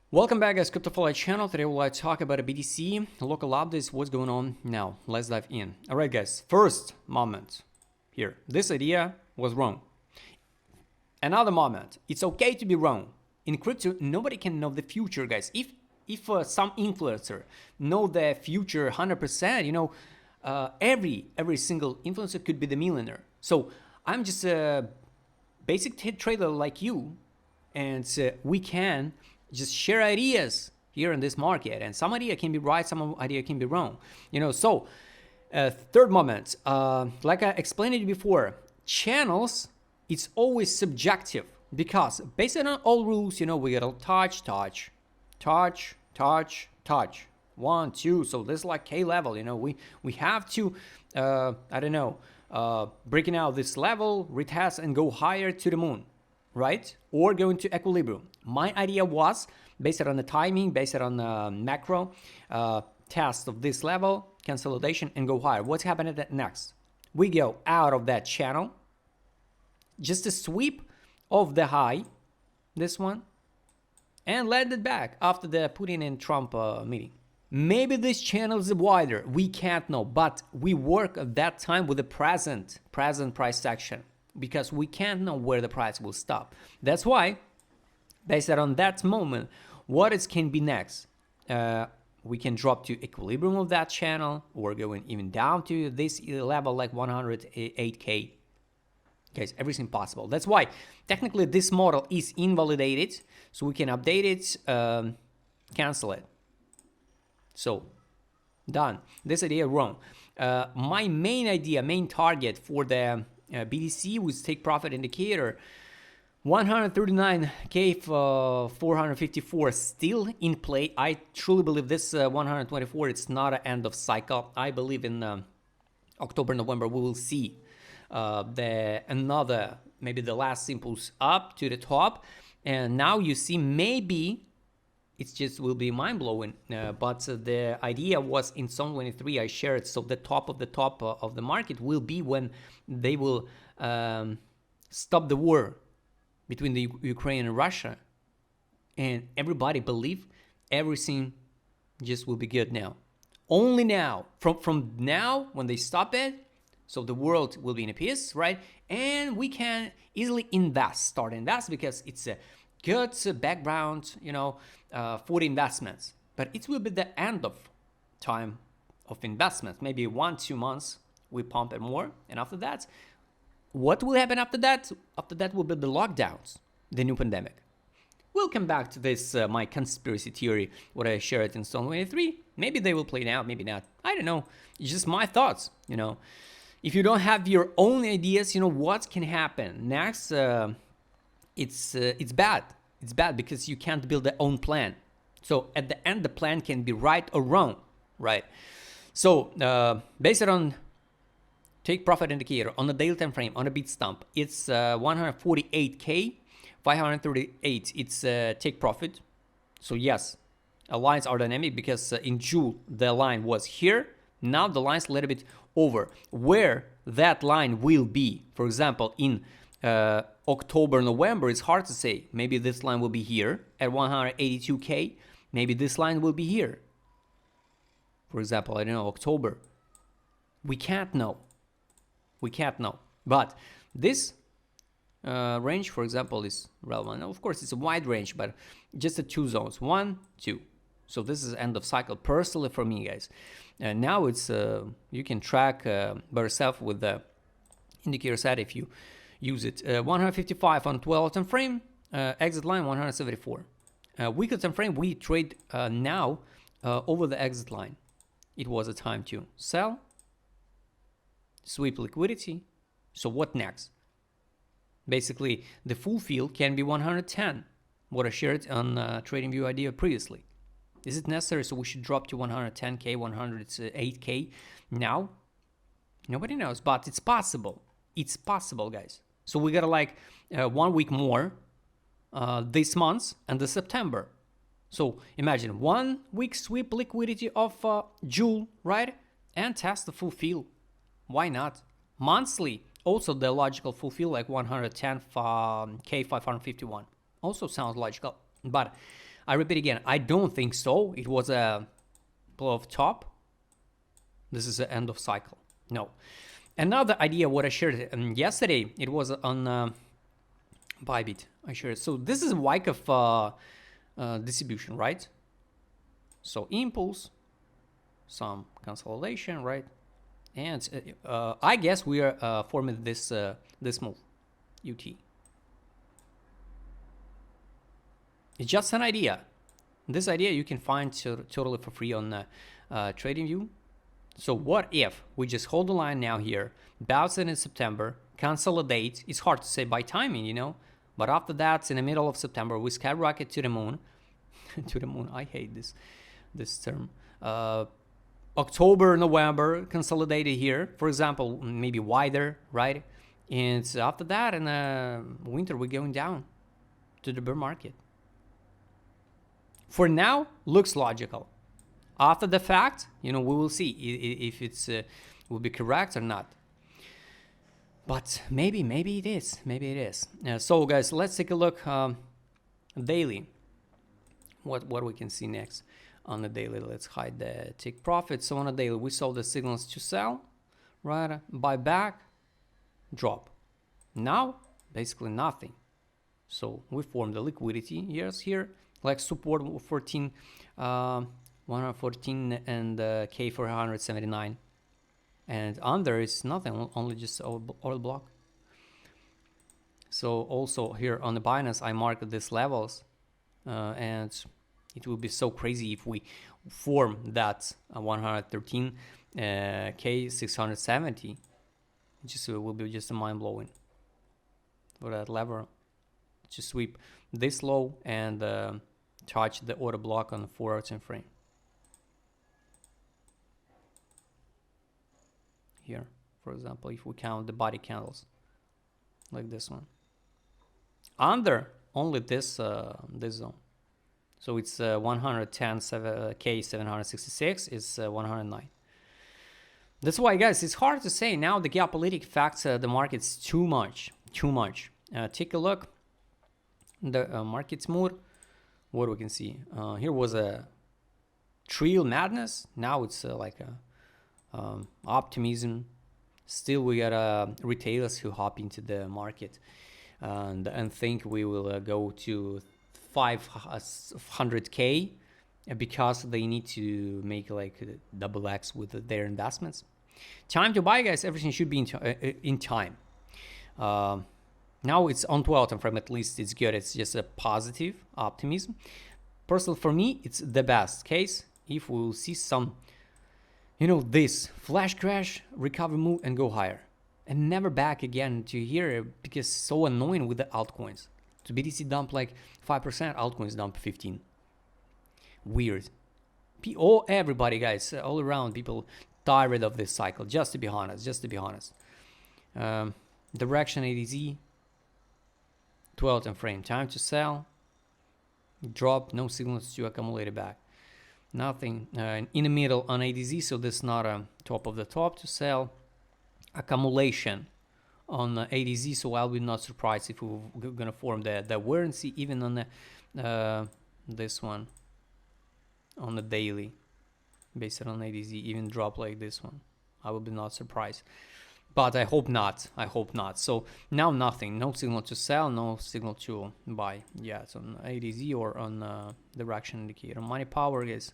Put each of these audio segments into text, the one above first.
Welcome back, guys. CryptoFly channel. Today we'll talk about a BTC local updates. What's going on now? Let's dive in. All right, guys. First moment here. This idea was wrong. Another moment. It's okay to be wrong. In crypto, nobody can know the future, guys. If some influencer know the future 100%, every single influencer could be the millionaire. So I'm just a basic trader like you, and we can just share ideas here in this market, and some idea can be right, some idea can be wrong. So third moment, like I explained it before, channels, it's always subjective, because based on all rules, we gotta touch, 1, 2. So this is like K level, we have to breaking out this level, retest and go higher to the moon, right? Or go into equilibrium. My idea was based on the timing, based on the macro test of this level, consolidation, and go higher. What's happening next? We go out of that channel, just a sweep of the high, this one, and land it back after the Putin and Trump meeting. Maybe this channel is wider, we can't know, but we work at that time with the present price action, because we can't know where the price will stop. That's why, based on that moment, what it can be next. We can drop to equilibrium of that channel, or going even down to this level like 108K. Guys, everything possible. That's why technically this model is invalidated, so we can update it, cancel it. So done. This idea wrong. My main target for the BTC with take profit indicator 139K 454 still in play. I truly believe this 124, it's not an end of cycle. I believe in October, November we will see maybe the last impulse up to the top, and now you see maybe it just will be mind-blowing, but the idea was in Zone 23 I shared, so the top of the market will be when they will stop the war between the Ukraine and Russia, and everybody believe everything just will be good now. Only now, from now when they stop it, so the world will be in peace, right? And we can easily start invest, because it's a good background, for the investments. But it will be the end of time of investments. Maybe 1-2 months we pump it more, and after that, what will happen after that? After that will be the lockdowns, the new pandemic. We'll come back to this, my conspiracy theory, what I shared in Zone 23. Maybe they will play out, maybe not. I don't know. It's just my thoughts, If you don't have your own ideas, what can happen next? It's bad. It's bad because you can't build their own plan. So at the end, the plan can be right or wrong, right? So based on take profit indicator on the daily time frame on a beat stump, it's 148K 538. It's take profit. So yes, lines are dynamic, because in June the line was here. Now the line's a little bit over. Where that line will be, for example, in October, November, it's hard to say. Maybe this line will be here at 182K. Maybe this line will be here. For example, I don't know, October. We can't know. But this range, for example, is relevant. Now, of course, it's a wide range, but just the 2 zones, 1, 2. So this is end of cycle personally for me, guys. And now it's you can track by yourself with the indicator set if you use it. 155 on 12 time frame, exit line 174. Weekly time frame, we trade now over the exit line. It was a time to sell, sweep liquidity. So what next? Basically, the full field can be 110, what I shared on TradingView idea previously. Is it necessary? So we should drop to 110K, 108K now? Nobody knows, but it's possible. It's possible, guys. So we got like 1 week more this month and the September. So imagine 1 week sweep liquidity of June, right? And test the full field. Why not? Monthly, also the logical full field like 110K 551. Also sounds logical. But I repeat again, I don't think so. It was a blow off top. This is the end of cycle. No. Another idea what I shared yesterday, it was on Bybit. I shared. So this is Wyckoff distribution, right? So impulse, some consolidation, right? And I guess we are forming this this move, UT. It's just an idea. This idea you can find totally for free on TradingView. So what if we just hold the line now here, bounce it in September, consolidate? It's hard to say by timing, you know, but after that, in the middle of September, we skyrocket to the moon. To the moon. I hate this term. October, November, consolidated here. For example, maybe wider, right? And after that, in winter, we're going down to the bear market. For now, looks logical. After the fact, you know, we will see if it's will be correct or not. But maybe it is. Maybe it is. So, guys, let's take a look daily. What we can see next. On the daily, let's hide the take profit. So on the daily, we saw the signals to sell, right? Buy back, drop. Now, basically nothing. So we formed the liquidity here, like support 114 and K 479, and under is nothing, only just oil block. So also here on the Binance, I marked these levels, and it will be so crazy if we form that 113 K 670. It will be just mind blowing for that lever. Just sweep this low and touch the order block on the 4-hour time frame. Here, for example, if we count the body candles, like this one, under only this this zone. So it's 110 K 766 is 109. That's why, guys, it's hard to say now. The geopolitical facts, the market's too much. Take a look. The market's mood. What we can see here was a trail madness. Now it's like a optimism. Still, we got retailers who hop into the market and think we will go to 500K because they need to make like double X with their investments. Time to buy, guys. Everything should be in time. Now it's on 12 time frame. At least it's good. It's just a positive optimism. Personally, for me, it's the best case if we will see some, you know, this flash crash, recover move, and go higher, and never back again to here, because it's so annoying with the altcoins. So BTC dump like 5%, altcoins dump 15. Weird. Everybody, guys, all around, people tired of this cycle. Just to be honest. Direction ADZ. 12 time frame. Time to sell. Drop. No signals to accumulate it back. Nothing in the middle on ADZ. So this is not a top of the top to sell. Accumulation on ADZ, so I'll be not surprised if we're gonna form the warranty even on the this one on the daily, based on ADZ, even drop like this one. I will be not surprised, but I hope not. So now nothing, no signal to sell, no signal to buy. Yeah, it's on ADZ or on direction indicator. Money power, guys.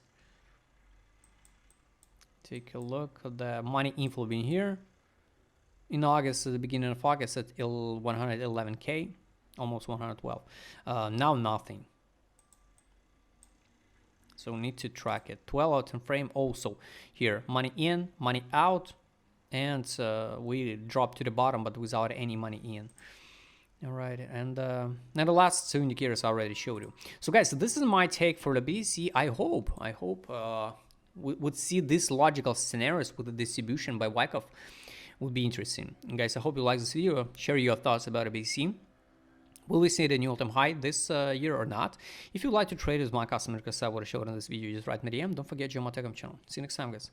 Take a look at the money inflow being here. In August, at the beginning of August, at 111K, almost 112. Now nothing. So we need to track it. 12-hour time frame also here. Money in, money out, and we drop to the bottom, but without any money in. All right, and the last two indicators I already showed you. So, guys, so this is my take for the BTC. I hope we would see these logical scenarios with the distribution by Wyckoff. Would be interesting. And guys, I hope you like this video. Share your thoughts about a BTC. Will we see the new all-time high this year or not? If you'd like to trade with my customer, because I would have showed in this video, just write me DM. Don't forget, join my Telegram channel. See you next time, guys.